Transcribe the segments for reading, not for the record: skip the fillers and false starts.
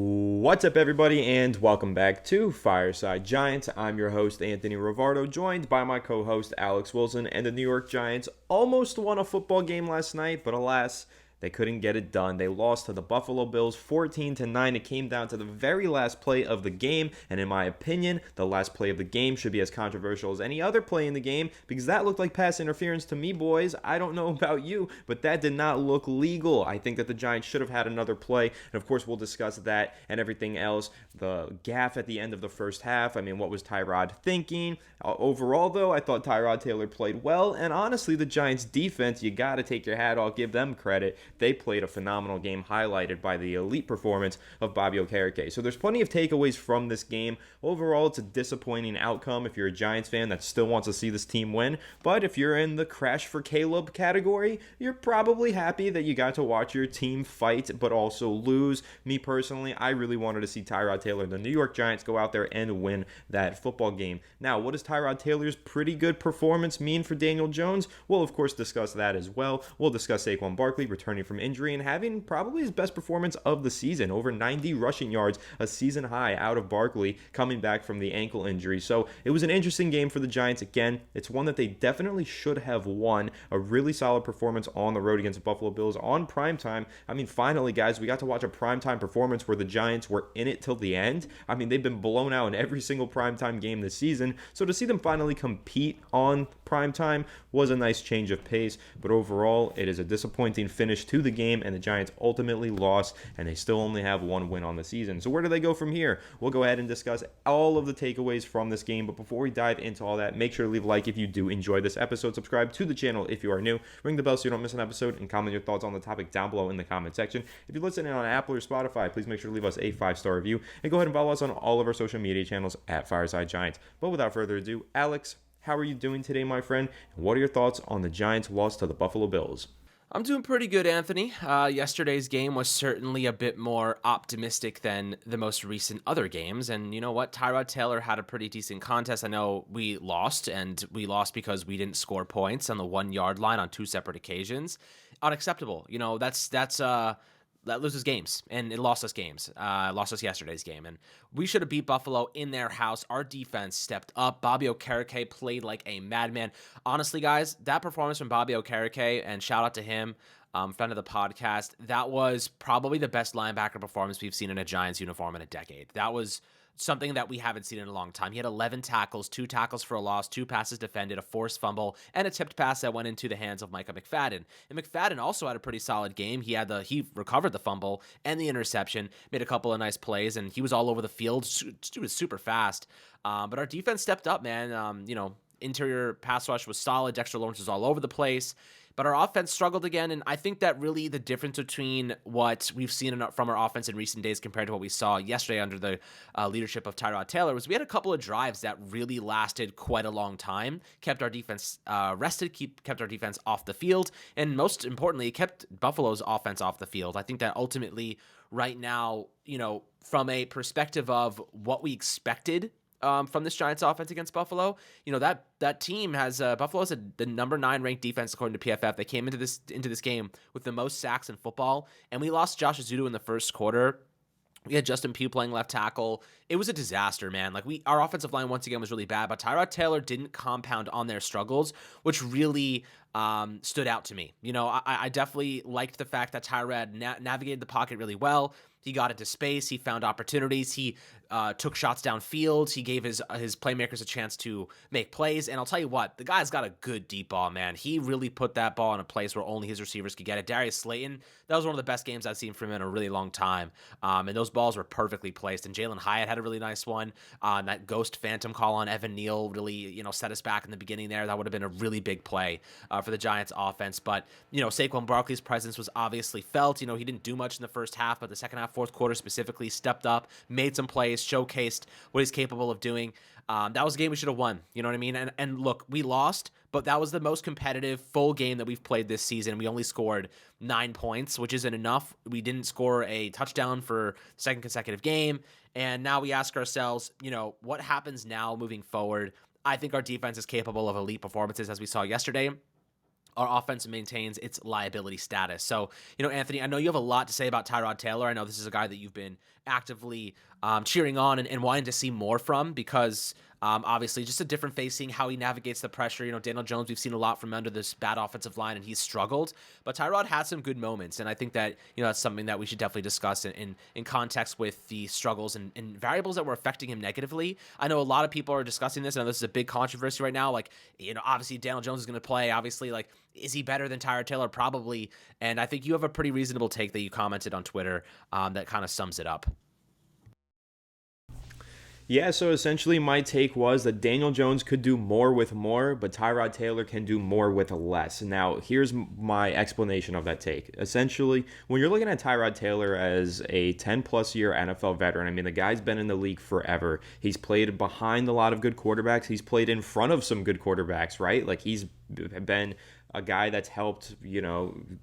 What's up, everybody, and welcome back to Fireside Giants. I'm your host, Anthony Rivardo, joined by my co-host, Alex Wilson, and the New York Giants almost won a football game last night, but alas, they couldn't get it done. They lost to the Buffalo Bills 14-9. It came down to the very last play of the game, and in my opinion, the last play of the game should be as controversial as any other play in the game because that looked like pass interference to me, boys. I don't know about you, but that did not look legal. I think that the Giants should have had another play, and of course, we'll discuss that and everything else. The gaffe at the end of the first half. I mean, what was Tyrod thinking? Overall, though, I thought Tyrod Taylor played well, and honestly, the Giants' defense, you got to take your hat off, give them credit. They played a phenomenal game highlighted by the elite performance of Bobby Okereke. So there's plenty of takeaways from this game. Overall, it's a disappointing outcome if you're a Giants fan that still wants to see this team win. But if you're in the crash for Caleb category, you're probably happy that you got to watch your team fight but also lose. Me personally, I really wanted to see Tyrod Taylor and the New York Giants go out there and win that football game. Now, what does Tyrod Taylor's pretty good performance mean for Daniel Jones? We'll, of course, discuss that as well. We'll discuss Saquon Barkley returning from injury and having probably his best performance of the season. Over 90 rushing yards, a season high out of Barkley coming back from the ankle injury. So it was an interesting game for the Giants. Again, it's one that they definitely should have won. A really solid performance on the road against the Buffalo Bills on primetime. I mean, finally, guys, we got to watch a primetime performance where the Giants were in it till the end. I mean, they've been blown out in every single primetime game this season. So to see them finally compete on primetime was a nice change of pace. But overall, it is a disappointing finish to the game, and the Giants ultimately lost, and they still only have one win on the season. So where do they go from here? We'll go ahead and discuss all of the takeaways from this game, but before we dive into all that, make sure to leave a like if you do enjoy this episode, subscribe to the channel if you are new, ring the bell so you don't miss an episode, and comment your thoughts on the topic down below in the comment section. If you're listening on Apple or Spotify, please make sure to leave us a 5-star review, and go ahead and follow us on all of our social media channels at Fireside Giants. But without further ado, Alex, how are you doing today, my friend? And what are your thoughts on the Giants' loss to the Buffalo Bills? I'm doing pretty good, Anthony. Yesterday's game was certainly a bit more optimistic than the most recent other games. And you know what? Tyrod Taylor had a pretty decent contest. I know we lost, and we lost because we didn't score points on the 1-yard line on 2 separate occasions. Unacceptable. You know, that loses games, and it lost us games. Lost us yesterday's game, and we should have beat Buffalo in their house. Our defense stepped up. Bobby Okereke played like a madman. Honestly, guys, that performance from Bobby Okereke, and shout out to him, friend of the podcast, that was probably the best linebacker performance we've seen in a Giants uniform in a decade. That was something that we haven't seen in a long time. He had 11 tackles, 2 tackles for a loss, 2 passes defended, a forced fumble, and a tipped pass that went into the hands of Micah McFadden. And McFadden also had a pretty solid game. He recovered the fumble and the interception, made a couple of nice plays, and he was all over the field. He was super fast. But our defense stepped up, man. Interior pass rush was solid. Dexter Lawrence was all over the place. But our offense struggled again, and I think that really the difference between what we've seen from our offense in recent days compared to what we saw yesterday under the leadership of Tyrod Taylor was we had a couple of drives that really lasted quite a long time, kept our defense rested, kept our defense off the field, and most importantly, kept Buffalo's offense off the field. I think that ultimately right now, from a perspective of what we expected from this Giants offense against Buffalo, that team has Buffalo's the number 9 ranked defense according to PFF. They came into this game with the most sacks in football, and we lost Josh Azudu in the first quarter. We had Justin Pugh playing left tackle. It was a disaster, man. Our offensive line once again was really bad, but Tyrod Taylor didn't compound on their struggles, which really stood out to me. I definitely liked the fact that Tyrod navigated the pocket really well. He got into space. He found opportunities. He took shots downfield. He gave his playmakers a chance to make plays. And I'll tell you what, the guy's got a good deep ball, man. He really put that ball in a place where only his receivers could get it. Darius Slayton, that was one of the best games I've seen from him in a really long time. And those balls were perfectly placed. And Jalen Hyatt had a really nice one. That ghost phantom call on Evan Neal really, set us back in the beginning there. That would have been a really big play for the Giants offense. But, Saquon Barkley's presence was obviously felt. He didn't do much in the first half, but the second half, fourth quarter specifically, stepped up, made some plays, showcased what he's capable of doing. That was a game we should have won. You know what I mean? And look, we lost, but that was the most competitive full game that we've played this season. We only scored 9 points, which isn't enough. We didn't score a touchdown for the second consecutive game. And now we ask ourselves, what happens now moving forward? I think our defense is capable of elite performances, as we saw yesterday. Our offense maintains its liability status. So, Anthony, I know you have a lot to say about Tyrod Taylor. I know this is a guy that you've been actively cheering on and wanting to see more from, because obviously just a different face, seeing how he navigates the pressure. Daniel Jones, we've seen a lot from under this bad offensive line, and he's struggled. But Tyrod had some good moments, and I think that that's something that we should definitely discuss in context with the struggles and variables that were affecting him negatively. I know a lot of people are discussing this, and this is a big controversy right now. Like, obviously Daniel Jones is going to play. Obviously, like, is he better than Tyrod Taylor? Probably. And I think you have a pretty reasonable take that you commented on Twitter that kind of sums it up. Yeah, so essentially my take was that Daniel Jones could do more with more, but Tyrod Taylor can do more with less. Now, here's my explanation of that take. Essentially, when you're looking at Tyrod Taylor as a 10-plus year NFL veteran, I mean, the guy's been in the league forever. He's played behind a lot of good quarterbacks. He's played in front of some good quarterbacks, right? Like, he's been a guy that's helped,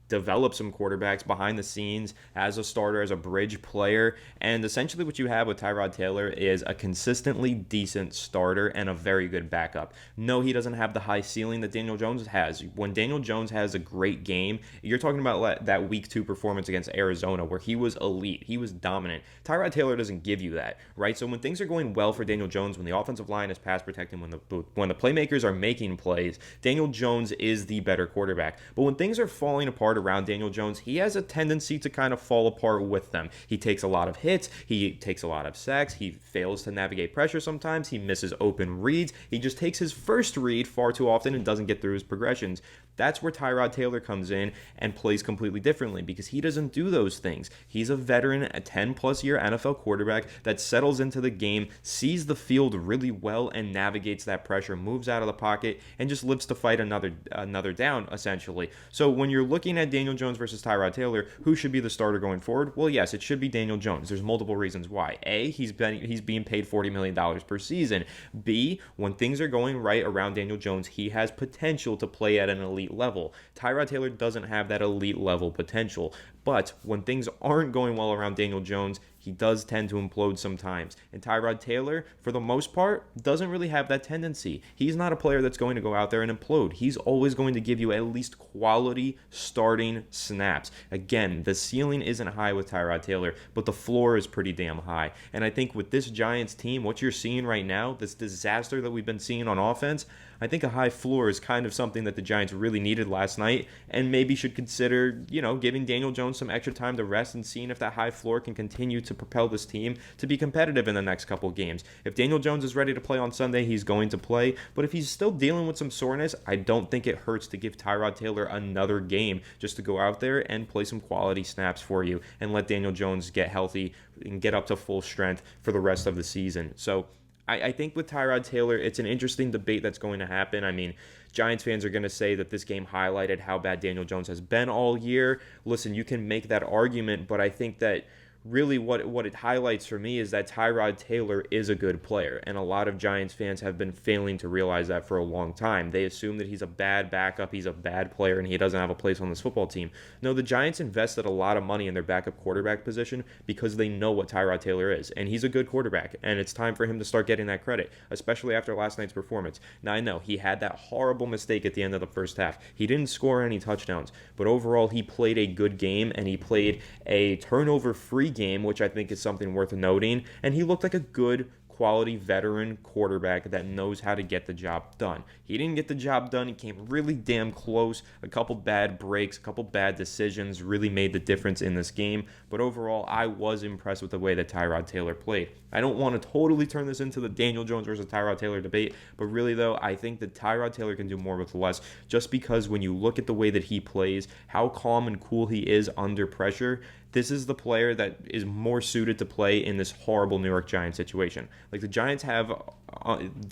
develop some quarterbacks behind the scenes as a starter, as a bridge player. And essentially what you have with Tyrod Taylor is a consistently decent starter and a very good backup. No, he doesn't have the high ceiling that Daniel Jones has. When Daniel Jones has a great game, you're talking about that week 2 performance against Arizona where he was elite. He was dominant. Tyrod Taylor doesn't give you that, right? So when things are going well for Daniel Jones, when the offensive line is pass protecting, when the playmakers are making plays, Daniel Jones is the better quarterback. But when things are falling apart around Daniel Jones, he has a tendency to kind of fall apart with them. He takes a lot of hits. He takes a lot of sacks. He fails to navigate pressure sometimes. He misses open reads. He just takes his first read far too often and doesn't get through his progressions. That's where Tyrod Taylor comes in and plays completely differently because he doesn't do those things. He's a veteran, a 10-plus year NFL quarterback that settles into the game, sees the field really well and navigates that pressure, moves out of the pocket, and just lives to fight another down, essentially. So when you're looking at Daniel Jones versus Tyrod Taylor, who should be the starter going forward? Well, yes, it should be Daniel Jones. There's multiple reasons why. A, he's being paid $40 million per season. B, when things are going right around Daniel Jones, he has potential to play at an elite level. Tyrod Taylor doesn't have that elite level potential, but when things aren't going well around Daniel Jones, he does tend to implode sometimes. And Tyrod Taylor, for the most part, doesn't really have that tendency. He's not a player that's going to go out there and implode. He's always going to give you at least quality starting snaps. Again, the ceiling isn't high with Tyrod Taylor, but the floor is pretty damn high. And I think with this Giants team, what you're seeing right now, this disaster that we've been seeing on offense, I think a high floor is kind of something that the Giants really needed last night and maybe should consider, giving Daniel Jones some extra time to rest and seeing if that high floor can continue to propel this team to be competitive in the next couple games. If Daniel Jones is ready to play on Sunday, he's going to play. But if he's still dealing with some soreness, I don't think it hurts to give Tyrod Taylor another game just to go out there and play some quality snaps for you and let Daniel Jones get healthy and get up to full strength for the rest of the season. So I think with Tyrod Taylor, it's an interesting debate that's going to happen. I mean, Giants fans are going to say that this game highlighted how bad Daniel Jones has been all year. Listen, you can make that argument, but I think that really what it highlights for me is that Tyrod Taylor is a good player, and a lot of Giants fans have been failing to realize that for a long time. They assume that he's a bad backup, he's a bad player, and he doesn't have a place on this football team. No, the Giants invested a lot of money in their backup quarterback position because they know what Tyrod Taylor is, and he's a good quarterback, and it's time for him to start getting that credit, especially after last night's performance. Now, I know he had that horrible mistake at the end of the first half. He didn't score any touchdowns, but overall he played a good game, and he played a turnover-free game, which I think is something worth noting, and he looked like a good quality veteran quarterback that knows how to get the job done. He didn't get the job done. He came really damn close. A couple bad breaks, a couple bad decisions really made the difference in this game. But overall, I was impressed with the way that Tyrod Taylor played. I don't want to totally turn this into the Daniel Jones versus Tyrod Taylor debate, but really though, I think that Tyrod Taylor can do more with less just because when you look at the way that he plays, how calm and cool he is under pressure, this is the player that is more suited to play in this horrible New York Giants situation. Like, the Giants have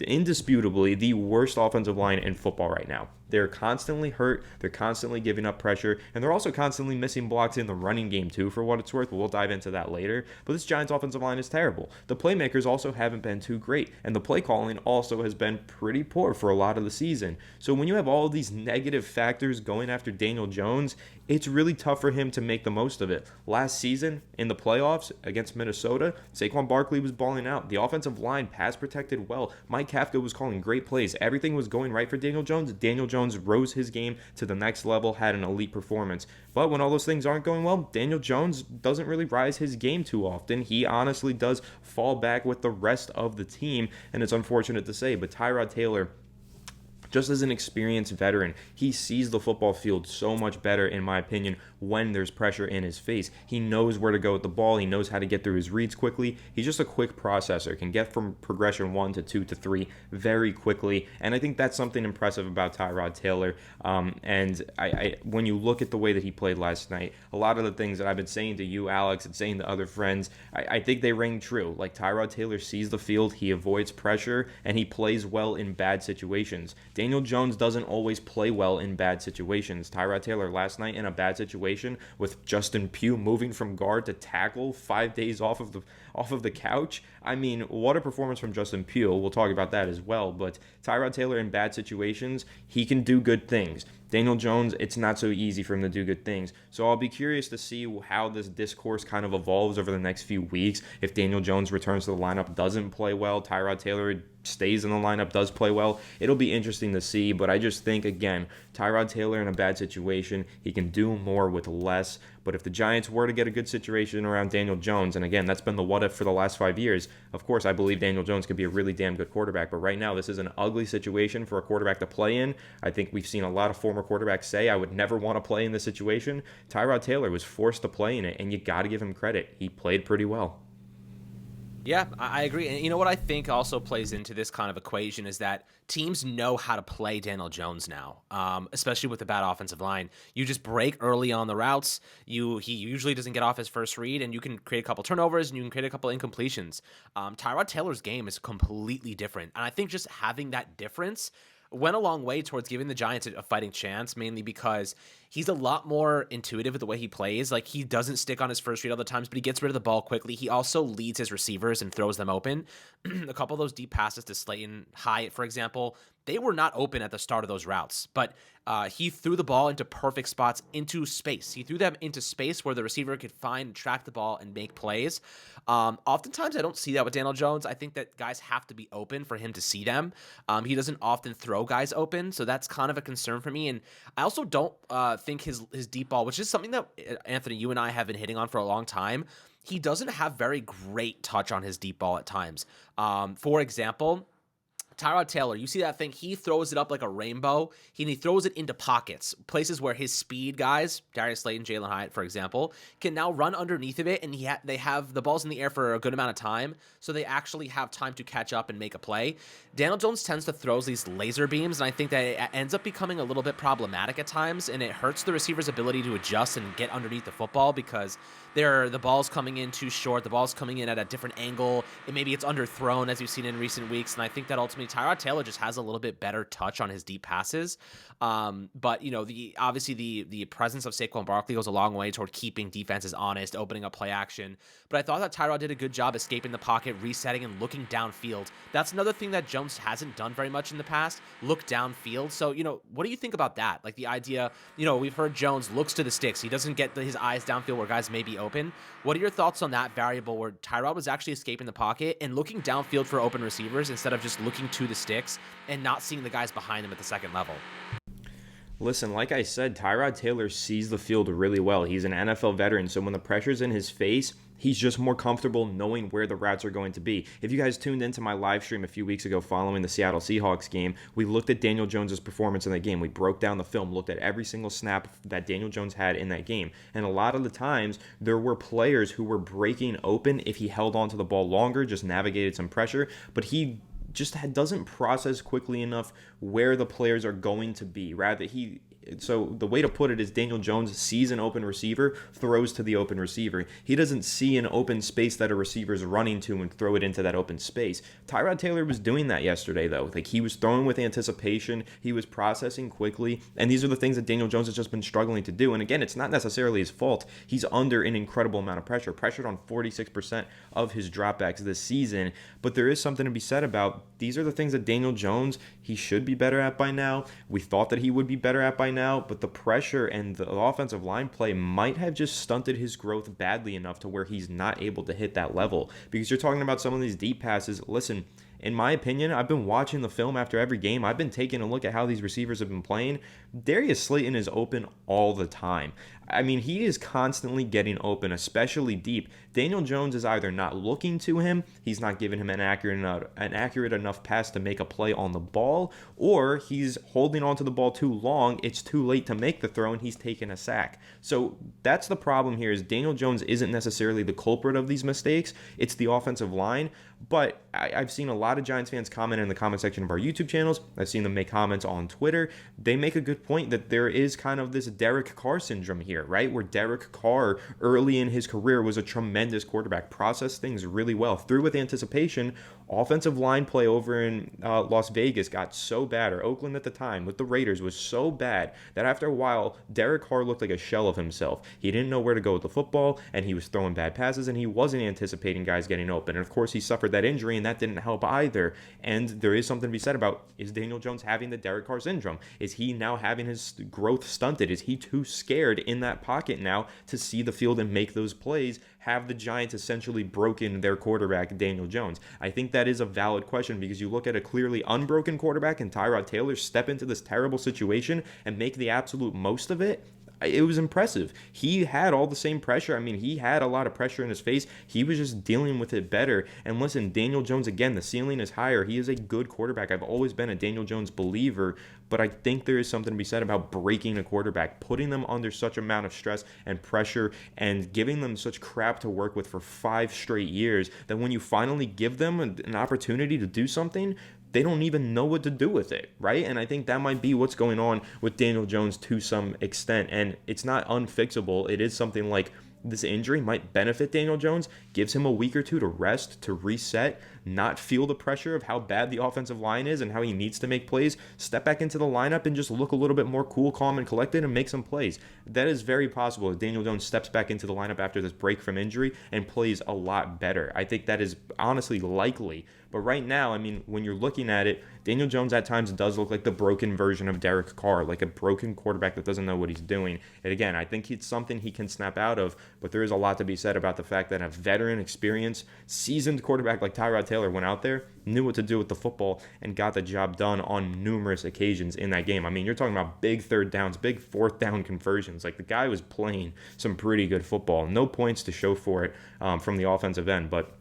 indisputably the worst offensive line in football right now. They're constantly hurt, they're constantly giving up pressure, and they're also constantly missing blocks in the running game too, for what it's worth. We'll dive into that later. But this Giants offensive line is terrible. The playmakers also haven't been too great, and the play calling also has been pretty poor for a lot of the season. So when you have all of these negative factors going after Daniel Jones, it's really tough for him to make the most of it. Last season in the playoffs against Minnesota, Saquon Barkley was balling out. The offensive line pass protected well. Mike Kafka was calling great plays. Everything was going right for Daniel Jones. Daniel Jones rose his game to the next level, had an elite performance. But when all those things aren't going well, Daniel Jones doesn't really rise his game too often. He honestly does fall back with the rest of the team, and it's unfortunate to say, but Tyrod Taylor, just as an experienced veteran, he sees the football field so much better, in my opinion, when there's pressure in his face. He knows where to go with the ball. He knows how to get through his reads quickly. He's just a quick processor, can get from progression 1 to 2 to 3 very quickly. And I think that's something impressive about Tyrod Taylor. And when you look at the way that he played last night, a lot of the things that I've been saying to you, Alex, and saying to other friends, I think they ring true. Like, Tyrod Taylor sees the field, he avoids pressure, and he plays well in bad situations. Daniel Jones doesn't always play well in bad situations. Tyrod Taylor last night in a bad situation with Justin Pugh moving from guard to tackle 5 days off of the couch. I mean, what a performance from Justin Pugh. We'll talk about that as well. But Tyrod Taylor in bad situations, he can do good things. Daniel Jones, it's not so easy for him to do good things. So I'll be curious to see how this discourse kind of evolves over the next few weeks. If Daniel Jones returns to the lineup, doesn't play well, Tyrod Taylor stays in the lineup, does play well, it'll be interesting to see. But I just think, again, Tyrod Taylor in a bad situation, he can do more with less. But if the Giants were to get a good situation around Daniel Jones, and again, that's been the what if for the last 5 years, of course, I believe Daniel Jones could be a really damn good quarterback. But right now, this is an ugly situation for a quarterback to play in. I think we've seen a lot of former quarterbacks say, I would never want to play in this situation. Tyrod Taylor was forced to play in it, and you got to give him credit. He played pretty well. Yeah, I agree. And you know what I think also plays into this kind of equation is that teams know how to play Daniel Jones now, especially with the bad offensive line. You just break early on the routes. He usually doesn't get off his first read, and you can create a couple turnovers, and you can create a couple incompletions. Tyrod Taylor's game is completely different. And I think just having that difference went a long way towards giving the Giants a fighting chance, mainly because he's a lot more intuitive with the way he plays. Like, he doesn't stick on his first read all the times, but he gets rid of the ball quickly. He also leads his receivers and throws them open. A couple of those deep passes to Slayton, Hyatt, for example, they were not open at the start of those routes, but he threw the ball into perfect spots, into space. He threw them into space where the receiver could find, track the ball, and make plays. Oftentimes, I don't see that with Daniel Jones. I think that guys have to be open for him to see them. He doesn't often throw guys open, so that's kind of a concern for me. And I also don't think his deep ball, which is something that, Anthony, you and I have been hitting on for a long time, he doesn't have very great touch on his deep ball at times. For example, Tyrod Taylor, you see that thing, he throws it up like a rainbow. He throws it into pockets, places where his speed guys, Darius Slayton, Jalen Hyatt, for example, can now run underneath of it, and they have the balls in the air for a good amount of time, so they actually have time to catch up and make a play. Daniel Jones tends to throw these laser beams, and I think that it ends up becoming a little bit problematic at times, and it hurts the receiver's ability to adjust and get underneath the football because the ball's coming in too short, the ball's coming in at a different angle, and maybe it's underthrown, as you've seen in recent weeks, and I think that ultimately Tyrod Taylor just has a little bit better touch on his deep passes. But, you know, obviously the presence of Saquon Barkley goes a long way toward keeping defenses honest, opening up play action. But I thought that Tyrod did a good job escaping the pocket, resetting, and looking downfield. That's another thing that Jones hasn't done very much in the past, look downfield. So, you know, what do you think about that? Like, the idea, you know, we've heard Jones looks to the sticks. He doesn't get his eyes downfield where guys may be open. What are your thoughts on that variable where Tyrod was actually escaping the pocket and looking downfield for open receivers instead of just looking to the sticks and not seeing the guys behind him at the second level? Listen, like I said, Tyrod Taylor sees the field really well. He's an NFL veteran, so when the pressure's in his face, he's just more comfortable knowing where the routes are going to be. If you guys tuned into my live stream a few weeks ago following the Seattle Seahawks game, we looked at Daniel Jones' performance in that game. We broke down the film, looked at every single snap that Daniel Jones had in that game. And a lot of the times, there were players who were breaking open if he held onto the ball longer, just navigated some pressure, but he just doesn't process quickly enough where the players are going to be. Rather, so the way to put it is Daniel Jones sees an open receiver, throws to the open receiver. He doesn't see an open space that a receiver's running to and throw it into that open space. Tyrod Taylor was doing that yesterday, though. Like, he was throwing with anticipation, he was processing quickly, and these are the things that Daniel Jones has just been struggling to do. And again, it's not necessarily his fault. He's under an incredible amount of pressure, pressured on 46% of his dropbacks this season. But there is something to be said about these are the things that Daniel Jones, he should be better at by now. We thought that he would be better at by now, but the pressure and the offensive line play might have just stunted his growth badly enough to where he's not able to hit that level. Because you're talking about some of these deep passes. Listen, in my opinion, I've been watching the film after every game. I've been taking a look at how these receivers have been playing. Darius Slayton is open all the time. I mean, he is constantly getting open, especially deep. Daniel Jones is either not looking to him, he's not giving him an accurate enough pass to make a play on the ball, or he's holding onto the ball too long, it's too late to make the throw, and he's taking a sack. So that's the problem here, is Daniel Jones isn't necessarily the culprit of these mistakes. It's the offensive line. But I've seen a lot of Giants fans comment in the comment section of our YouTube channels. I've seen them make comments on Twitter. They make a good point that there is kind of this Derek Carr syndrome here, right? Where Derek Carr, early in his career, was a tremendous quarterback, processed things really well, threw with anticipation. Offensive line play over in Las Vegas got so bad, or Oakland at the time, with the Raiders was so bad that after a while, Derek Carr looked like a shell of himself. He didn't know where to go with the football, and he was throwing bad passes, and he wasn't anticipating guys getting open. And of course, he suffered that injury, and that didn't help either. And there is something to be said about, is Daniel Jones having the Derek Carr syndrome? Is he now having his growth stunted? Is he too scared in that pocket now to see the field and make those plays? Have the Giants essentially broken their quarterback, Daniel Jones? I think that is a valid question, because you look at a clearly unbroken quarterback and Tyrod Taylor step into this terrible situation and make the absolute most of it. It was impressive. He had all the same pressure. I mean, he had a lot of pressure in his face. He was just dealing with it better. And listen, Daniel Jones, again, the ceiling is higher. He is a good quarterback. I've always been a Daniel Jones believer, but I think there is something to be said about breaking a quarterback, putting them under such amount of stress and pressure and giving them such crap to work with for 5 straight years that when you finally give them an opportunity to do something, they don't even know what to do with it, right? And I think that might be what's going on with Daniel Jones to some extent. And it's not unfixable. It is something like this injury might benefit Daniel Jones, gives him a week or two to rest, to reset, not feel the pressure of how bad the offensive line is and how he needs to make plays, step back into the lineup and just look a little bit more cool, calm, and collected and make some plays. That is very possible if Daniel Jones steps back into the lineup after this break from injury and plays a lot better. I think that is honestly likely. But right now, I mean, when you're looking at it, Daniel Jones at times does look like the broken version of Derek Carr, like a broken quarterback that doesn't know what he's doing. And again, I think it's something he can snap out of, but there is a lot to be said about the fact that a veteran, experienced, seasoned quarterback like Tyrod Taylor went out there, knew what to do with the football, and got the job done on numerous occasions in that game. I mean, you're talking about big third downs, big fourth down conversions. Like, the guy was playing some pretty good football. No points to show for it from the offensive end, but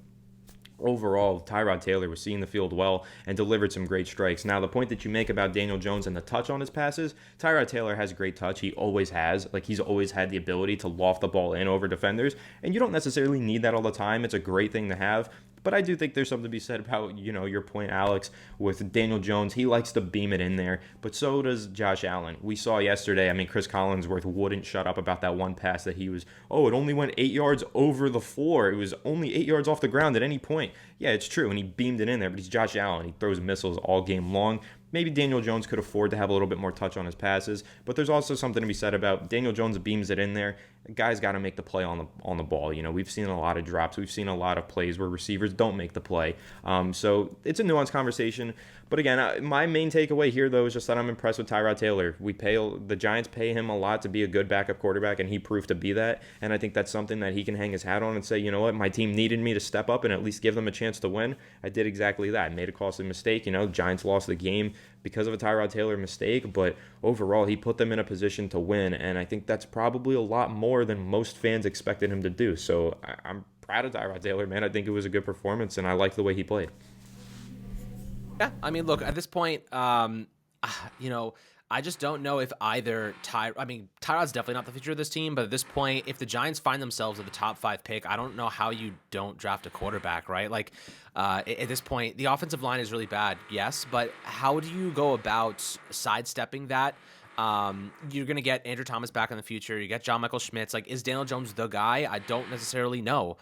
overall, Tyrod Taylor was seeing the field well and delivered some great strikes. Now, the point that you make about Daniel Jones and the touch on his passes, Tyrod Taylor has great touch. He always has. Like, he's always had the ability to loft the ball in over defenders, and you don't necessarily need that all the time. It's a great thing to have. But I do think there's something to be said about, your point, Alex, with Daniel Jones. He likes to beam it in there, but so does Josh Allen. We saw yesterday, I mean, Chris Collinsworth wouldn't shut up about that one pass that it only went 8 yards over the floor. It was only 8 yards off the ground at any point. Yeah, it's true, and he beamed it in there, but he's Josh Allen. He throws missiles all game long. Maybe Daniel Jones could afford to have a little bit more touch on his passes, but there's also something to be said about Daniel Jones beams it in there. The guy's got to make the play on the ball. We've seen a lot of drops. We've seen a lot of plays where receivers don't make the play. So it's a nuanced conversation. But again, my main takeaway here, though, is just that I'm impressed with Tyrod Taylor. The Giants pay him a lot to be a good backup quarterback, and he proved to be that. And I think that's something that he can hang his hat on and say, you know what, my team needed me to step up and at least give them a chance to win. I did exactly that. I made a costly mistake. Giants lost the game because of a Tyrod Taylor mistake, but overall, he put them in a position to win, and I think that's probably a lot more than most fans expected him to do. So I'm proud of Tyrod Taylor, man. I think it was a good performance, and I liked the way he played. Yeah, I mean, look, at this point, I just don't know if either Tyrod's definitely not the future of this team, but at this point, if the Giants find themselves at the top 5 pick, I don't know how you don't draft a quarterback, right? Like, at this point, the offensive line is really bad, yes, but how do you go about sidestepping that? You're going to get Andrew Thomas back in the future. You get John Michael Schmitz. Like, is Daniel Jones the guy? I don't necessarily know,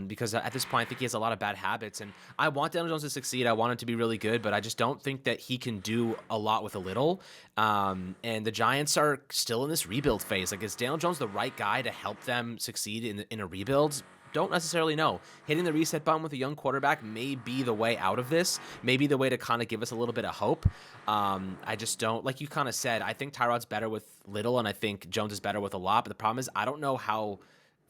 because at this point, I think he has a lot of bad habits, and I want Daniel Jones to succeed. I want him to be really good, but I just don't think that he can do a lot with a little. And the Giants are still in this rebuild phase. Like, is Daniel Jones the right guy to help them succeed in a rebuild? don't necessarily know. Hitting the reset button with a young quarterback may be the way out of this, maybe the way to kind of give us a little bit of hope. I just don't, like you kind of said, I think Tyrod's better with little, and I think Jones is better with a lot. But the problem is, I don't know how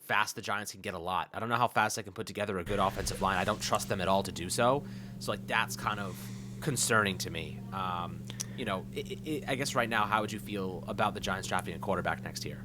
fast the Giants can get a lot. I don't know how fast they can put together a good offensive line. I don't trust them at all to do so. So, like, that's kind of concerning to me. I guess right now, how would you feel about the Giants drafting a quarterback next year?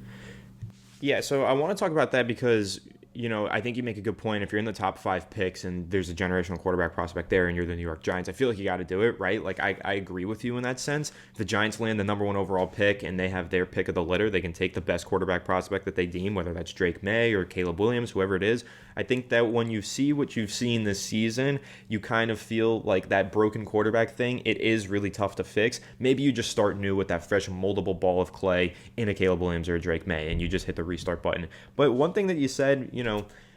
Yeah, so I want to talk about that because, I think you make a good point. If you're in the top 5 picks and there's a generational quarterback prospect there and you're the New York Giants, I feel like you got to do it, right? Like, I agree with you in that sense. If the Giants land the number 1 overall pick and they have their pick of the litter, they can take the best quarterback prospect that they deem, whether that's Drake May or Caleb Williams, whoever it is. I think that when you see what you've seen this season, you kind of feel like that broken quarterback thing, it is really tough to fix. Maybe you just start new with that fresh moldable ball of clay in a Caleb Williams or a Drake May, and you just hit the restart button. But one thing that you said,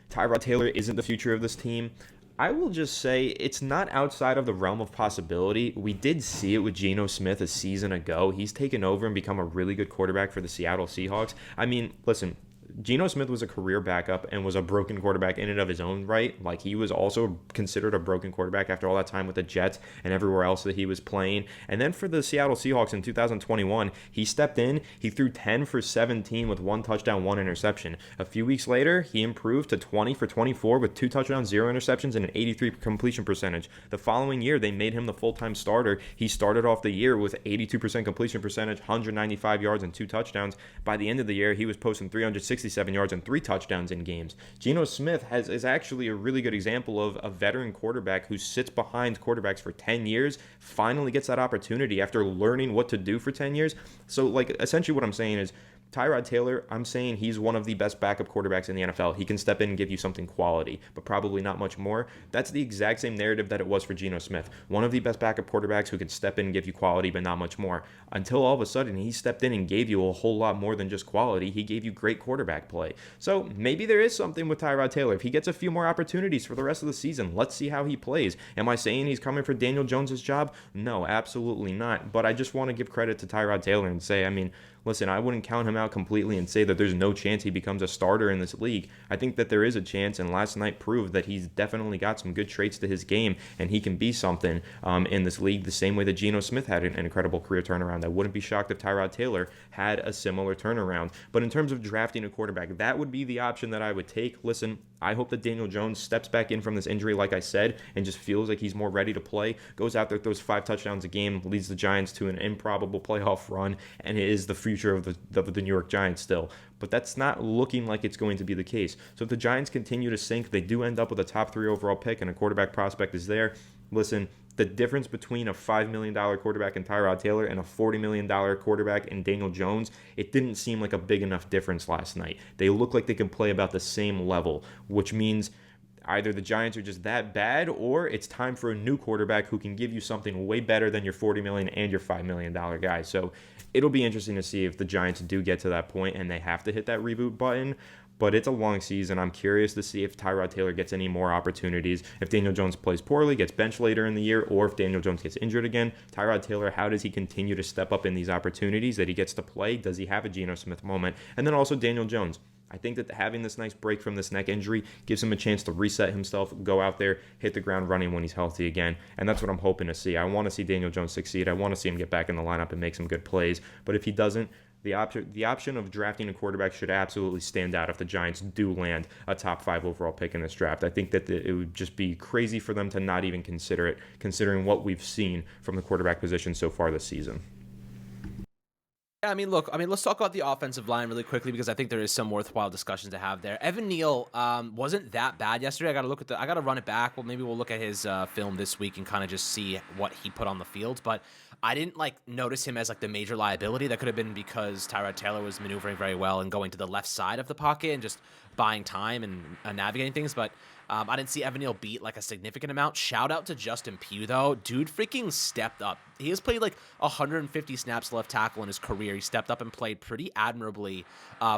Tyrod Taylor isn't the future of this team. I will just say it's not outside of the realm of possibility. We did see it with Geno Smith a season ago. He's taken over and become a really good quarterback for the Seattle Seahawks. I mean, listen, Geno Smith was a career backup and was a broken quarterback in and of his own right. Like, he was also considered a broken quarterback after all that time with the Jets and everywhere else that he was playing. And then for the Seattle Seahawks in 2021, he stepped in. He threw 10 for 17 with 1 touchdown, 1 interception. A few weeks later, he improved to 20 for 24 with 2 touchdowns, 0 interceptions, and an 83 completion percentage. The following year, they made him the full-time starter. He started off the year with 82% completion percentage, 195 yards, and 2 touchdowns. By the end of the year, he was posting 367 yards and 3 touchdowns in games. Geno Smith is actually a really good example of a veteran quarterback who sits behind quarterbacks for 10 years, finally gets that opportunity after learning what to do for 10 years. So, like, essentially what I'm saying is, Tyrod Taylor, I'm saying he's one of the best backup quarterbacks in the NFL. He can step in and give you something quality, but probably not much more. That's the exact same narrative that it was for Geno Smith. One of the best backup quarterbacks who can step in and give you quality, but not much more. Until all of a sudden, he stepped in and gave you a whole lot more than just quality. He gave you great quarterback play. So maybe there is something with Tyrod Taylor. If he gets a few more opportunities for the rest of the season, let's see how he plays. Am I saying he's coming for Daniel Jones' job? No, absolutely not. But I just want to give credit to Tyrod Taylor and say, listen, I wouldn't count him out completely and say that there's no chance he becomes a starter in this league. I think that there is a chance, and last night proved that he's definitely got some good traits to his game, and he can be something in this league the same way that Geno Smith had an incredible career turnaround. I wouldn't be shocked if Tyrod Taylor had a similar turnaround. But in terms of drafting a quarterback, that would be the option that I would take. Listen, I hope that Daniel Jones steps back in from this injury, like I said, and just feels like he's more ready to play, goes out there, throws 5 touchdowns a game, leads the Giants to an improbable playoff run, and is the future of the New York Giants still. But that's not looking like it's going to be the case. So if the Giants continue to sink, they do end up with a top 3 overall pick and a quarterback prospect is there. Listen, the difference between a $5 million quarterback in Tyrod Taylor and a $40 million quarterback in Daniel Jones, it didn't seem like a big enough difference last night. They look like they can play about the same level, which means either the Giants are just that bad or it's time for a new quarterback who can give you something way better than your $40 million and your $5 million guy. So it'll be interesting to see if the Giants do get to that point and they have to hit that reboot button. But it's a long season. I'm curious to see if Tyrod Taylor gets any more opportunities. If Daniel Jones plays poorly, gets benched later in the year, or if Daniel Jones gets injured again, Tyrod Taylor, how does he continue to step up in these opportunities that he gets to play? Does he have a Geno Smith moment? And then also Daniel Jones. I think that having this nice break from this neck injury gives him a chance to reset himself, go out there, hit the ground running when he's healthy again. And that's what I'm hoping to see. I want to see Daniel Jones succeed. I want to see him get back in the lineup and make some good plays. But if he doesn't, the option of drafting a quarterback should absolutely stand out if the Giants do land a top 5 overall pick in this draft. I think that it would just be crazy for them to not even consider it, considering what we've seen from the quarterback position so far this season. Yeah, let's talk about the offensive line really quickly because I think there is some worthwhile discussion to have there. Evan Neal wasn't that bad yesterday. I got to run it back. Well, maybe we'll look at his film this week and kind of just see what he put on the field. But I didn't notice him as the major liability. That could have been because Tyrod Taylor was maneuvering very well and going to the left side of the pocket and just buying time and navigating things. But I didn't see Evan Neal beat like a significant amount. Shout out to Justin Pugh, though. Dude freaking stepped up. He has played like 150 snaps left tackle in his career. He stepped up and played pretty admirably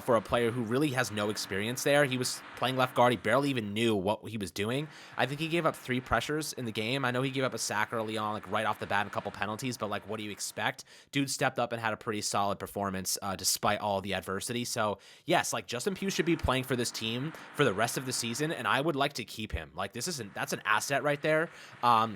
for a player who really has no experience there. He was playing left guard. He barely even knew what he was doing. I think he gave up 3 pressures in the game. I know he gave up a sack early on, like right off the bat, and a couple penalties, but like, what do you expect? Dude stepped up and had a pretty solid performance despite all the adversity. So yes, like Justin Pugh should be playing for this team for the rest of the season, and I would like to keep him. Like that's an asset right there.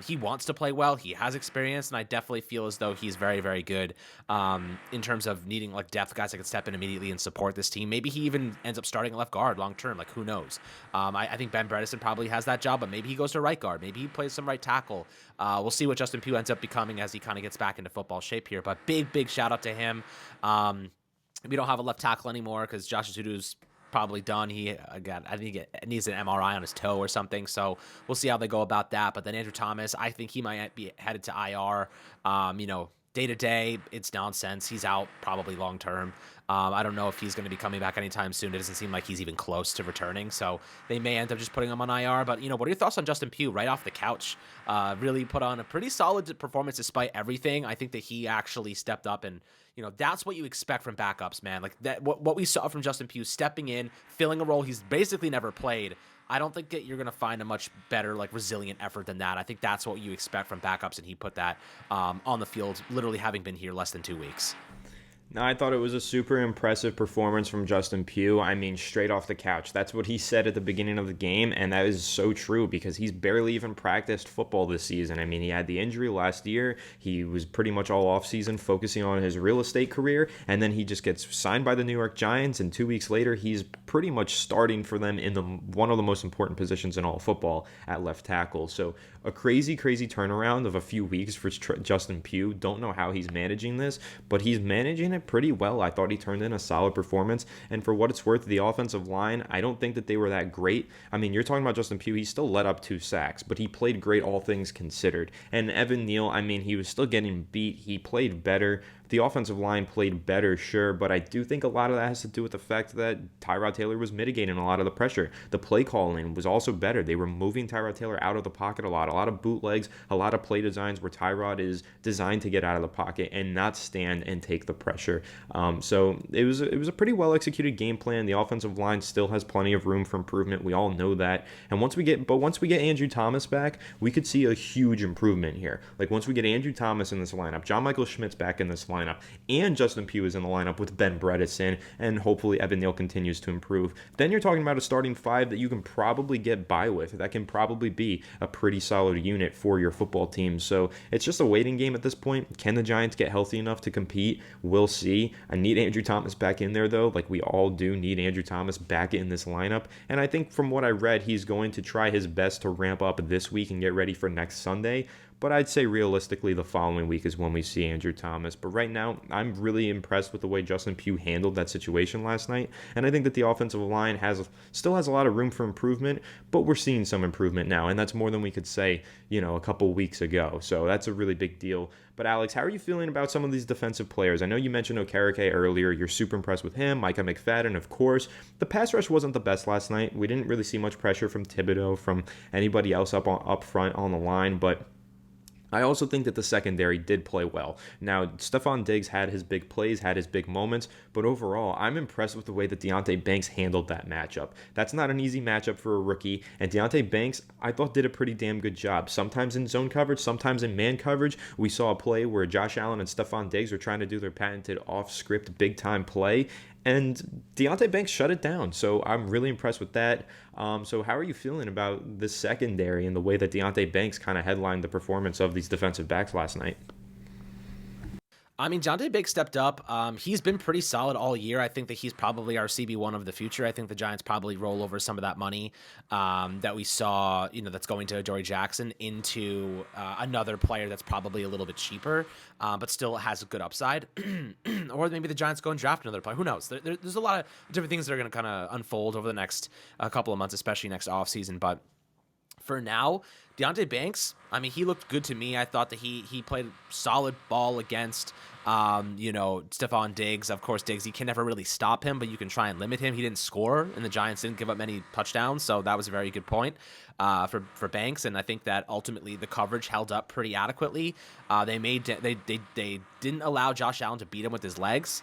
He wants to play well. He has experience, and I definitely feel as though he's very, very good in terms of needing like depth guys that can step in immediately and support this team. Maybe he even ends up starting at left guard long term. Like who knows? I think Ben Bredesen probably has that job, but maybe he goes to right guard. Maybe he plays some right tackle. We'll see what Justin Pugh ends up becoming as he kind of gets back into football shape here. But big shout out to him. We don't have a left tackle anymore because Josh Azudu's probably done. I think he needs an MRI on his toe or something. So we'll see how they go about that. But then Andrew Thomas, I think he might be headed to IR. Day to day, it's nonsense. He's out probably long term. I don't know if he's going to be coming back anytime soon. It doesn't seem like he's even close to returning. So they may end up just putting him on IR. But, what are your thoughts on Justin Pugh right off the couch? Really put on a pretty solid performance despite everything. I think that he actually stepped up and, that's what you expect from backups, man. Like that, what we saw from Justin Pugh stepping in, filling a role he's basically never played. I don't think that you're going to find a much better, like, resilient effort than that. I think that's what you expect from backups, and he put that on the field, literally having been here less than 2 weeks. No, I thought it was a super impressive performance from Justin Pugh. I mean, straight off the couch. That's what he said at the beginning of the game, and that is so true because he's barely even practiced football this season. I mean, he had the injury last year. He was pretty much all offseason focusing on his real estate career, and then he just gets signed by the New York Giants, and 2 weeks later, he's pretty much starting for them in one of the most important positions in all of football at left tackle. So a crazy turnaround of a few weeks for Justin Pugh. Don't know how he's managing this, but he's managing it pretty well. I thought he turned in a solid performance, and for what it's worth, the offensive line, I don't think that they were that great. I mean, you're talking about Justin Pugh, he still let up 2 sacks, but he played great all things considered. And Evan Neal, I mean, he was still getting beat. He played better. The offensive line played better, sure, but I do think a lot of that has to do with the fact that Tyrod Taylor was mitigating a lot of the pressure. The play calling was also better. They were moving Tyrod Taylor out of the pocket a lot of bootlegs, a lot of play designs where Tyrod is designed to get out of the pocket and not stand and take the pressure. So it was a pretty well executed game plan. The offensive line still has plenty of room for improvement. We all know that. And once we get Andrew Thomas back, we could see a huge improvement here. Like once we get Andrew Thomas in this lineup, John Michael Schmidt's back in this lineup, and Justin Pugh is in the lineup with Ben Bredesen, and hopefully Evan Neal continues to improve, then you're talking about a starting 5 that you can probably get by with. That can probably be a pretty solid unit for your football team. So it's just a waiting game at this point. Can the Giants get healthy enough to compete? We'll see. I need Andrew Thomas back in there, though. Like we all do need Andrew Thomas back in this lineup. And I think from what I read, he's going to try his best to ramp up this week and get ready for next Sunday. But I'd say realistically the following week is when we see Andrew Thomas. But right now, I'm really impressed with the way Justin Pugh handled that situation last night. And I think that the offensive line still has a lot of room for improvement, but we're seeing some improvement now. And that's more than we could say, a couple weeks ago. So that's a really big deal. But Alex, how are you feeling about some of these defensive players? I know you mentioned Okereke earlier. You're super impressed with him. Micah McFadden, of course. The pass rush wasn't the best last night. We didn't really see much pressure from Thibodeau, from anybody else up front on the line, but I also think that the secondary did play well. Now, Stephon Diggs had his big plays, had his big moments, but overall, I'm impressed with the way that Deonte Banks handled that matchup. That's not an easy matchup for a rookie, and Deonte Banks, I thought, did a pretty damn good job. Sometimes in zone coverage, sometimes in man coverage. We saw a play where Josh Allen and Stephon Diggs were trying to do their patented off-script big-time play, and Deonte Banks shut it down. So I'm really impressed with that. So how are you feeling about the secondary and the way that Deonte Banks kind of headlined the performance of these defensive backs last night? I mean, Deonte Banks stepped up. He's been pretty solid all year. I think that he's probably our CB1 of the future. I think the Giants probably roll over some of that money that we saw, that's going to Joey Jackson into another player that's probably a little bit cheaper, but still has a good upside. Or maybe the Giants go and draft another player. Who knows? There's a lot of different things that are going to kind of unfold over the next couple of months, especially next offseason. But For now, Deonte Banks, I mean, he looked good to me. I thought that he played solid ball against, Stephon Diggs. Of course, Diggs, you can never really stop him, but you can try and limit him. He didn't score, and the Giants didn't give up many touchdowns, so that was a very good point for Banks. And I think that ultimately the coverage held up pretty adequately. They didn't allow Josh Allen to beat him with his legs.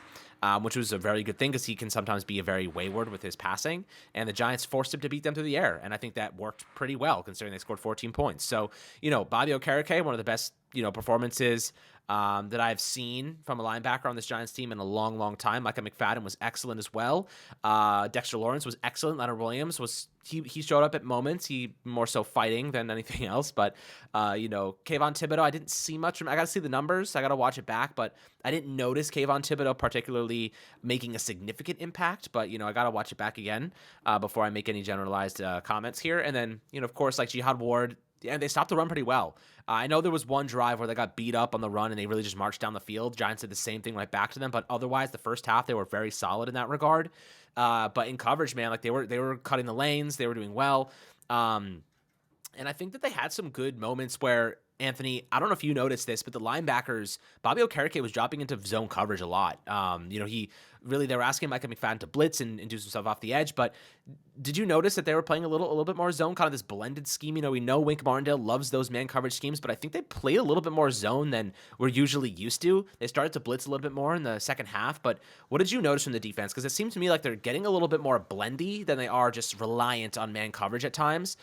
Which was a very good thing because he can sometimes be very wayward with his passing. And the Giants forced him to beat them through the air. And I think that worked pretty well considering they scored 14 points. So, Bobby Okereke, one of the best, performances that I've seen from a linebacker on this Giants team in a long, long time. Micah McFadden was excellent as well. Dexter Lawrence was excellent. Leonard Williams he showed up at moments. He more so fighting than anything else. But, Kayvon Thibodeau, I didn't see much from. I got to see the numbers. I got to watch it back. But I didn't notice Kayvon Thibodeau particularly making a significant impact. But, I got to watch it back again before I make any generalized comments here. And then, of course, like Jihad Ward, and they stopped the run pretty well. I know there was one drive where they got beat up on the run and they really just marched down the field. Giants did the same thing right back to them, but otherwise the first half they were very solid in that regard. But in coverage, man, like they were cutting the lanes, they were doing well. And I think that they had some good moments where, Anthony, I don't know if you noticed this, but the linebackers, Bobby Okereke was dropping into zone coverage a lot. They were asking Micah McFadden to blitz and do some stuff off the edge, but did you notice that they were playing a little bit more zone, kind of this blended scheme? We know Wink Martindale loves those man coverage schemes, but I think they played a little bit more zone than we're usually used to. They started to blitz a little bit more in the second half, but what did you notice from the defense? Because it seemed to me like they're getting a little bit more blendy than they are just reliant on man coverage at times,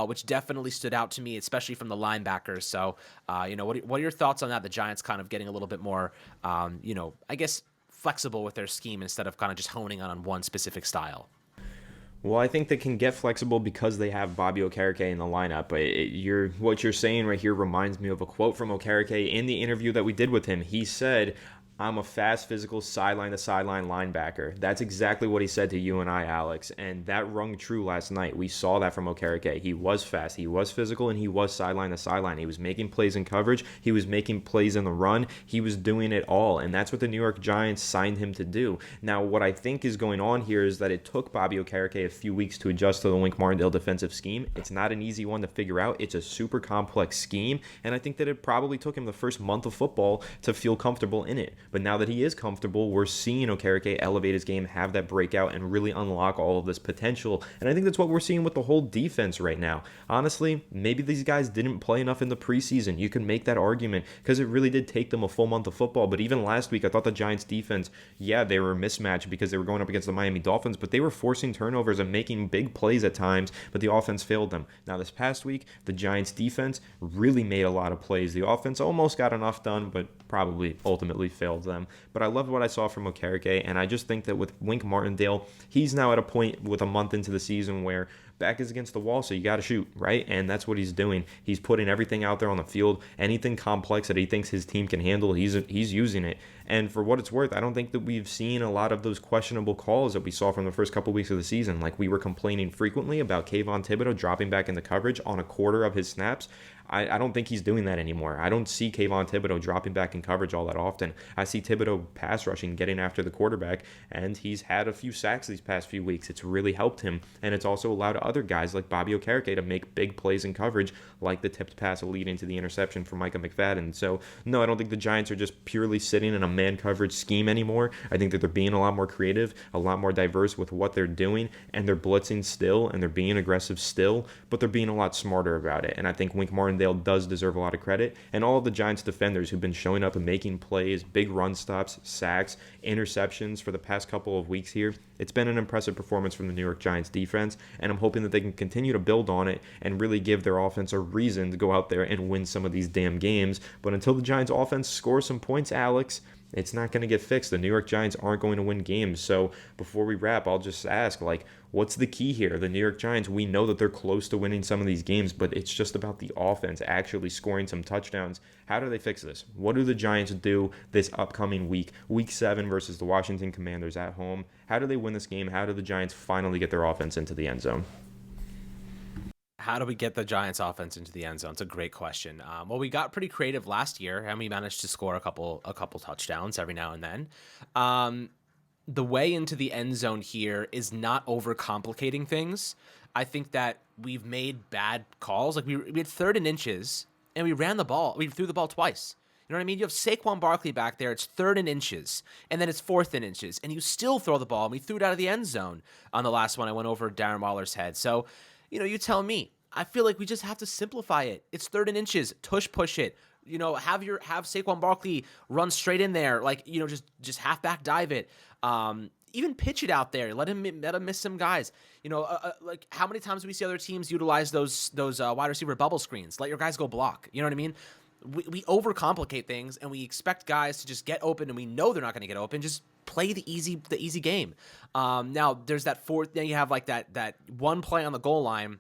which definitely stood out to me, especially from the linebackers. So, what are your thoughts on that? The Giants kind of getting a little bit more, I guess, flexible with their scheme instead of kind of just honing on one specific style. Well, I think they can get flexible because they have Bobby Okereke in the lineup. What you're saying right here reminds me of a quote from Okereke in the interview that we did with him. He said, "I'm a fast, physical, sideline-to-sideline linebacker." That's exactly what he said to you and I, Alex, and that rung true last night. We saw that from Okereke. He was fast, he was physical, and he was sideline-to-sideline. He was making plays in coverage, he was making plays in the run, he was doing it all, and that's what the New York Giants signed him to do. Now, what I think is going on here is that it took Bobby Okereke a few weeks to adjust to the Wink Martindale defensive scheme. It's not an easy one to figure out. It's a super complex scheme, and I think that it probably took him the first month of football to feel comfortable in it. But now that he is comfortable, we're seeing Okereke elevate his game, have that breakout, and really unlock all of this potential. And I think that's what we're seeing with the whole defense right now. Honestly, maybe these guys didn't play enough in the preseason. You can make that argument because it really did take them a full month of football. But even last week, I thought the Giants defense, they were a mismatch because they were going up against the Miami Dolphins, but they were forcing turnovers and making big plays at times, but the offense failed them. Now this past week, the Giants defense really made a lot of plays. The offense almost got enough done, but probably ultimately failed them. But I loved what I saw from Okereke, and I just think that with Wink Martindale, he's now at a point with a month into the season where back is against the wall, so you got to shoot, right? And that's what he's doing. He's putting everything out there on the field. Anything complex that he thinks his team can handle, he's using it. And for what it's worth, I don't think that we've seen a lot of those questionable calls that we saw from the first couple weeks of the season. Like we were complaining frequently about Kayvon Thibodeau dropping back into coverage on a quarter of his snaps. I don't think he's doing that anymore. I don't see Kayvon Thibodeau dropping back in coverage all that often. I see Thibodeau pass rushing, getting after the quarterback, and he's had a few sacks these past few weeks. It's really helped him, and it's also allowed other guys like Bobby Okereke to make big plays in coverage, like the tipped pass leading to the interception for Micah McFadden. So, no, I don't think the Giants are just purely sitting in a man coverage scheme anymore. I think that they're being a lot more creative, a lot more diverse with what they're doing, and they're blitzing still, and they're being aggressive still, but they're being a lot smarter about it. And I think Wink Martindale does deserve a lot of credit, and all of the Giants defenders who've been showing up and making plays, big run stops, sacks, interceptions for the past couple of weeks here. It's been an impressive performance from the New York Giants defense, and I'm hoping that they can continue to build on it and really give their offense a reason to go out there and win some of these damn games. But until the Giants offense scores some points, Alex, it's not going to get fixed. The New York Giants aren't going to win games. So before we wrap, I'll just ask, what's the key here? The New York Giants, we know that they're close to winning some of these games, but it's just about the offense actually scoring some touchdowns. How do they fix this? What do the Giants do this upcoming week? Week 7 versus the Washington Commanders at home. How do they win this game? How do the Giants finally get their offense into the end zone? How do we get the Giants offense into the end zone? It's a great question. Well, we got pretty creative last year, and we managed to score a couple touchdowns every now and then. The way into the end zone here is not overcomplicating things. I think that we've made bad calls. Like we had 3rd and inches and we ran the ball. We threw the ball twice. You know what I mean? You have Saquon Barkley back there. It's 3rd and inches, and then it's 4th and inches, and you still throw the ball. And we threw it out of the end zone on the last one. I went over Darren Waller's head. So, you tell me. I feel like we just have to simplify it. It's 3rd and inches. Tush push it. Have Saquon Barkley run straight in there. Like, just halfback dive it. Even pitch it out there. Let him miss some guys. Like how many times do we see other teams utilize those wide receiver bubble screens? Let your guys go block. You know what I mean? We overcomplicate things and we expect guys to just get open, and we know they're not going to get open. Just play the easy game. Now there's that fourth. Then you have like that one play on the goal line.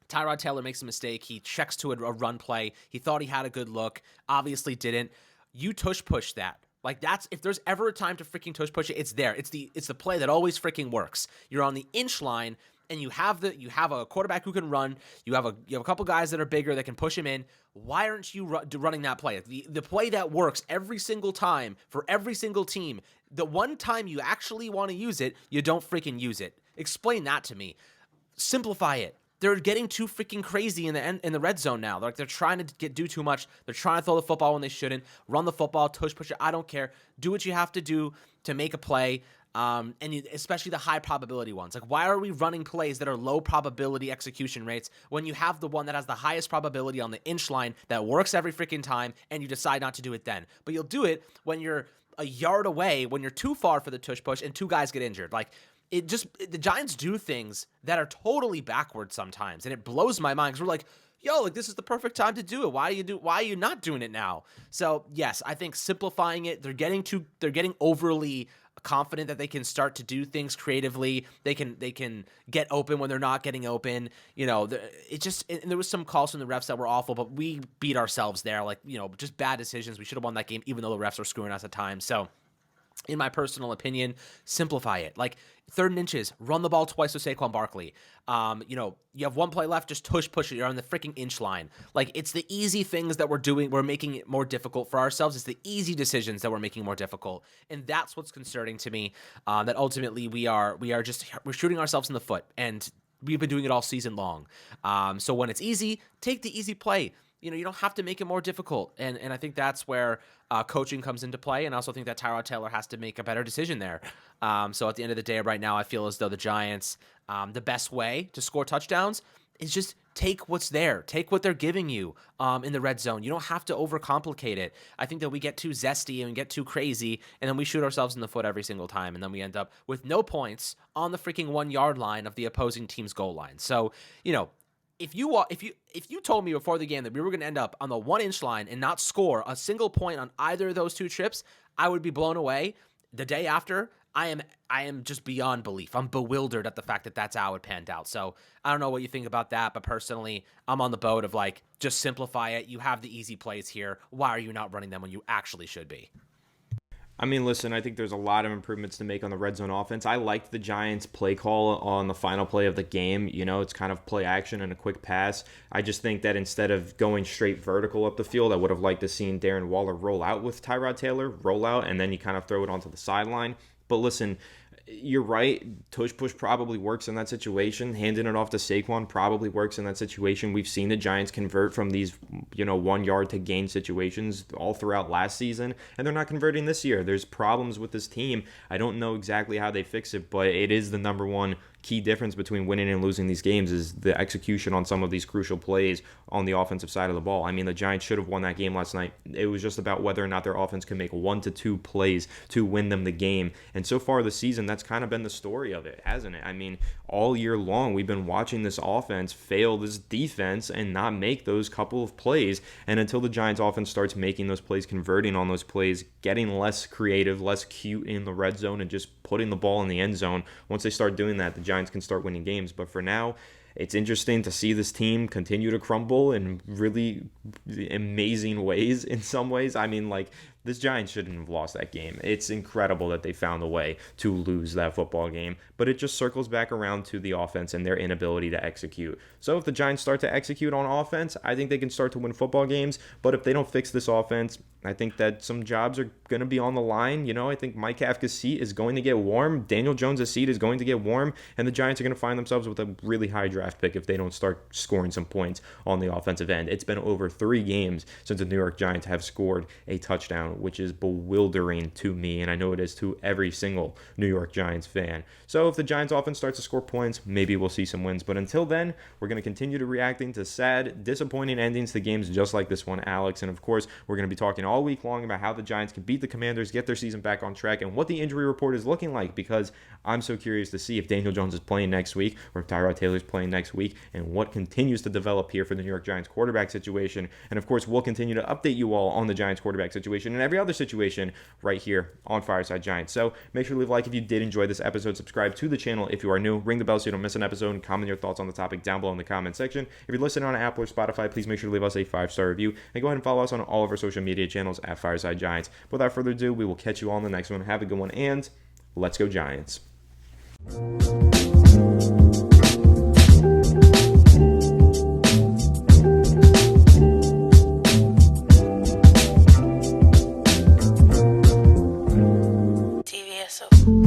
Tyrod Taylor makes a mistake. He checks to a run play. He thought he had a good look. Obviously didn't. You tush push that. Like that's, if there's ever a time to freaking tush push it, it's there. It's the play that always freaking works. You're on the inch line and you have a quarterback who can run. You have a couple guys that are bigger that can push him in. Why aren't you running that play? The play that works every single time for every single team. The one time you actually want to use it, you don't freaking use it. Explain that to me. Simplify it. They're getting too freaking crazy in the red zone now. They're trying to do too much. They're trying to throw the football when they shouldn't. Run the football, tush push it. I don't care. Do what you have to do to make a play, especially the high probability ones. Like, why are we running plays that are low probability execution rates when you have the one that has the highest probability on the inch line that works every freaking time, and you decide not to do it then? But you'll do it when you're a yard away, when you're too far for the tush push, and 2 guys get injured. Like, the Giants do things that are totally backwards sometimes, and it blows my mind because we're like, yo, like this is the perfect time to do it. Why are you not doing it now? So yes, I think simplifying it. They're getting overly confident that they can start to do things creatively. They can get open when they're not getting open. And there was some calls from the refs that were awful, but we beat ourselves there. Like, just bad decisions. We should have won that game, even though the refs were screwing us at times. So, in my personal opinion, simplify it. Like 3rd and inches, run the ball twice with Saquon Barkley. You have one play left, just tush push it. You're on the freaking inch line. Like, it's the easy things that we're doing. We're making it more difficult for ourselves. It's the easy decisions that we're making more difficult. And that's what's concerning to me, that ultimately we're shooting ourselves in the foot, and we've been doing it all season long. So when it's easy, take the easy play. You don't have to make it more difficult. And I think that's where coaching comes into play. And I also think that Tyrod Taylor has to make a better decision there. So at the end of the day, right now, I feel as though the Giants, the best way to score touchdowns is just take what's there. Take what they're giving you in the red zone. You don't have to overcomplicate it. I think that we get too zesty and get too crazy, and then we shoot ourselves in the foot every single time. And then we end up with no points on the freaking 1-yard line of the opposing team's goal line. So, if you told me before the game that we were going to end up on the 1-inch line and not score a single point on either of those 2 trips, I would be blown away. The day after, I am just beyond belief. I'm bewildered at the fact that that's how it panned out. So I don't know what you think about that, but personally, I'm on the boat of like, just simplify it. You have the easy plays here. Why are you not running them when you actually should be? I mean, listen, I think there's a lot of improvements to make on the red zone offense. I liked the Giants' play call on the final play of the game. It's kind of play action and a quick pass. I just think that instead of going straight vertical up the field, I would have liked to seen Darren Waller roll out with Tyrod Taylor, roll out, and then you kind of throw it onto the sideline. But listen, you're right. Tush push probably works in that situation. Handing it off to Saquon probably works in that situation. We've seen the Giants convert from these, 1 yard to gain situations all throughout last season, and they're not converting this year. There's problems with this team. I don't know exactly how they fix it, but it is the number one key difference between winning and losing these games is the execution on some of these crucial plays on the offensive side of the ball. I mean, the Giants should have won that game last night. It was just about whether or not their offense could make 1 to 2 plays to win them the game. And so far this season, that's kind of been the story of it, hasn't it? I mean, all year long, we've been watching this offense fail this defense and not make those couple of plays. And until the Giants offense starts making those plays, converting on those plays, getting less creative, less cute in the red zone, and just putting the ball in the end zone, once they start doing that, the Giants can start winning games. But for now, it's interesting to see this team continue to crumble in really amazing ways in some ways. I mean, like, this Giants shouldn't have lost that game. It's incredible that they found a way to lose that football game, but it just circles back around to the offense and their inability to execute. So if the Giants start to execute on offense, I think they can start to win football games, but if they don't fix this offense, I think that some jobs are going to be on the line. I think Mike Kafka's seat is going to get warm. Daniel Jones' seat is going to get warm, and the Giants are going to find themselves with a really high draft pick if they don't start scoring some points on the offensive end. It's been over 3 games since the New York Giants have scored a touchdown, which is bewildering to me, and I know it is to every single New York Giants fan. So if the Giants offense starts to score points, maybe we'll see some wins. But until then, we're going to continue to reacting to sad, disappointing endings to games just like this one, Alex. And of course, we're going to be talking all week long about how the Giants can beat the Commanders, get their season back on track, and what the injury report is looking like, because I'm so curious to see if Daniel Jones is playing next week or if Tyrod Taylor is playing next week, and what continues to develop here for the New York Giants quarterback situation. And of course, we'll continue to update you all on the Giants quarterback situation and every other situation right here on Fireside Giants. So make sure to leave a like if you did enjoy this episode, subscribe to the channel if you are new, ring the bell so you don't miss an episode, and comment your thoughts on the topic down below in the comment section. If you're listening on Apple or Spotify, please make sure to leave us a 5-star review, and go ahead and follow us on all of our social media channels at Fireside Giants. Without further ado, we will catch you all in the next one. Have a good one, and let's go Giants. TVSO.